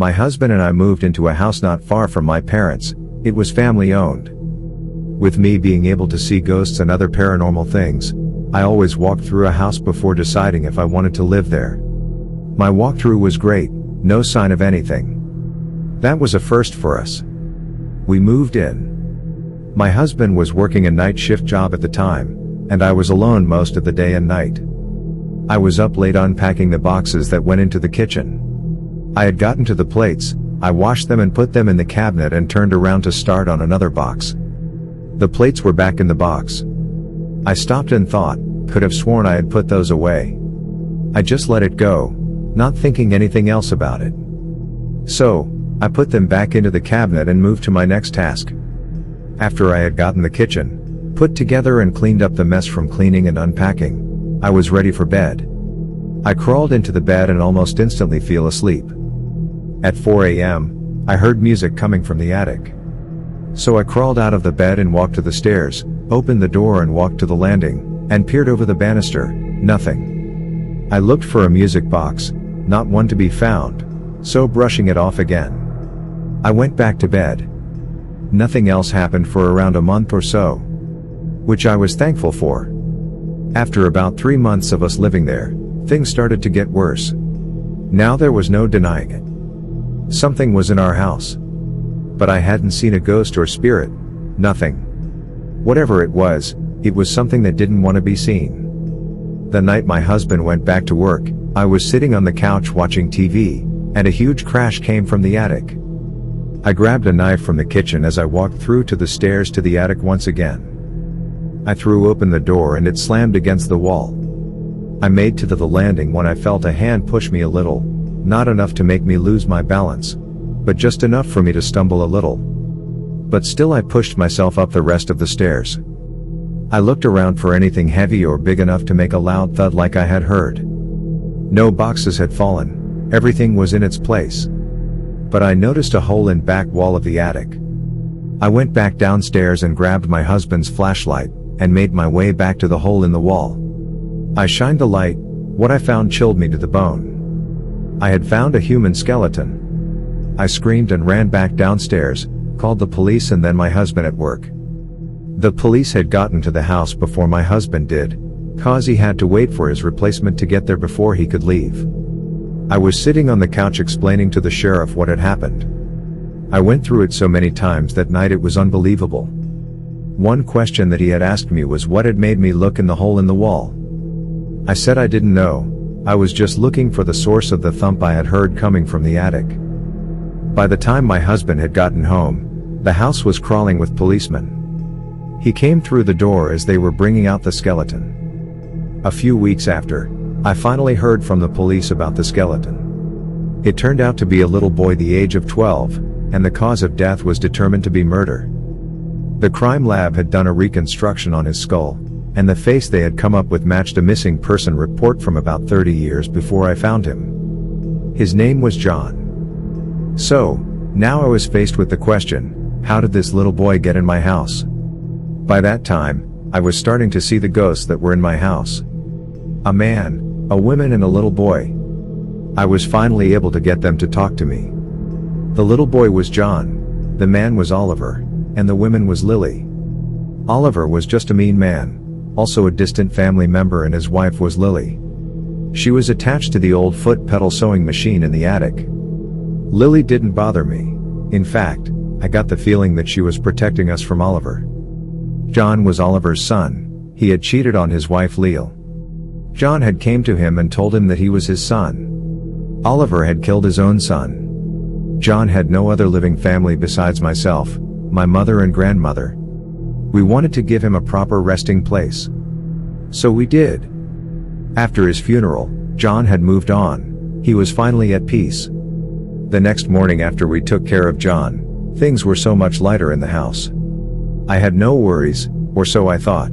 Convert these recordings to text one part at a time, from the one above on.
My husband and I moved into a house not far from my parents. It was family owned. With me being able to see ghosts and other paranormal things, I always walked through a house before deciding if I wanted to live there. My walkthrough was great, no sign of anything. That was a first for us. We moved in. My husband was working a night shift job at the time, and I was alone most of the day and night. I was up late unpacking the boxes that went into the kitchen. I had gotten to the plates, I washed them and put them in the cabinet and turned around to start on another box. The plates were back in the box. I stopped and thought, could have sworn I had put those away. I just let it go, not thinking anything else about it. So, I put them back into the cabinet and moved to my next task. After I had gotten the kitchen put together and cleaned up the mess from cleaning and unpacking, I was ready for bed. I crawled into the bed and almost instantly fell asleep. At 4 a.m., I heard music coming from the attic. So I crawled out of the bed and walked to the stairs, opened the door and walked to the landing, and peered over the banister. Nothing. I looked for a music box, not one to be found, so brushing it off again, I went back to bed. Nothing else happened for around a month or so, which I was thankful for. After about 3 months of us living there, things started to get worse. Now there was no denying it. Something was in our house. But I hadn't seen a ghost or spirit, nothing. Whatever it was something that didn't want to be seen. The night my husband went back to work, I was sitting on the couch watching TV, and a huge crash came from the attic. I grabbed a knife from the kitchen as I walked through to the stairs to the attic once again. I threw open the door and it slammed against the wall. I made to the landing when I felt a hand push me a little, not enough to make me lose my balance, but just enough for me to stumble a little. But still I pushed myself up the rest of the stairs. I looked around for anything heavy or big enough to make a loud thud like I had heard. No boxes had fallen, everything was in its place. But I noticed a hole in back wall of the attic. I went back downstairs and grabbed my husband's flashlight, and made my way back to the hole in the wall. I shined the light. What I found chilled me to the bone. I had found a human skeleton. I screamed and ran back downstairs, called the police and then my husband at work. The police had gotten to the house before my husband did, cause he had to wait for his replacement to get there before he could leave. I was sitting on the couch explaining to the sheriff what had happened. I went through it so many times that night it was unbelievable. One question that he had asked me was what had made me look in the hole in the wall. I said I didn't know, I was just looking for the source of the thump I had heard coming from the attic. By the time my husband had gotten home, the house was crawling with policemen. He came through the door as they were bringing out the skeleton. A few weeks after, I finally heard from the police about the skeleton. It turned out to be a little boy the age of 12, and the cause of death was determined to be murder. The crime lab had done a reconstruction on his skull, and the face they had come up with matched a missing person report from about 30 years before I found him. His name was John. So, now I was faced with the question, how did this little boy get in my house? By that time, I was starting to see the ghosts that were in my house. A man, a woman and a little boy. I was finally able to get them to talk to me. The little boy was John, the man was Oliver, and the woman was Lily. Oliver was just a mean man, also a distant family member, and his wife was Lily. She was attached to the old foot pedal sewing machine in the attic. Lily didn't bother me. In fact, I got the feeling that she was protecting us from Oliver. John was Oliver's son. He had cheated on his wife Leal. John had came to him and told him that he was his son. Oliver had killed his own son. John had no other living family besides myself, my mother and grandmother. We wanted to give him a proper resting place. So we did. After his funeral, John had moved on. He was finally at peace. The next morning after we took care of John, things were so much lighter in the house. I had no worries, or so I thought.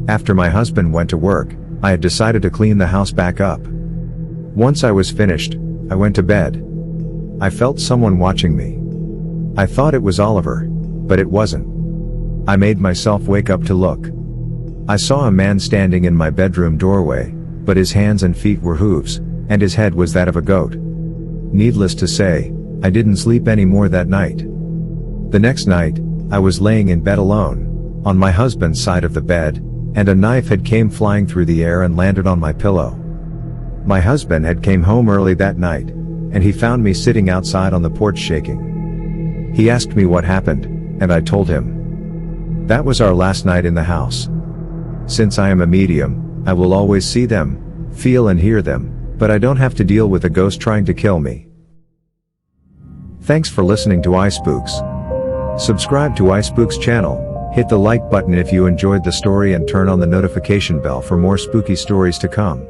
After my husband went to work, I had decided to clean the house back up. Once I was finished, I went to bed. I felt someone watching me. I thought it was Oliver, but it wasn't. I made myself wake up to look. I saw a man standing in my bedroom doorway, but his hands and feet were hooves, and his head was that of a goat. Needless to say, I didn't sleep anymore that night. The next night, I was laying in bed alone, on my husband's side of the bed, and a knife had came flying through the air and landed on my pillow. My husband had came home early that night, and he found me sitting outside on the porch shaking. He asked me what happened, and I told him. That was our last night in the house. Since I am a medium, I will always see them, feel and hear them, but I don't have to deal with a ghost trying to kill me. Thanks for listening to iSpooks. Subscribe to iSpooks channel, hit the like button if you enjoyed the story and turn on the notification bell for more spooky stories to come.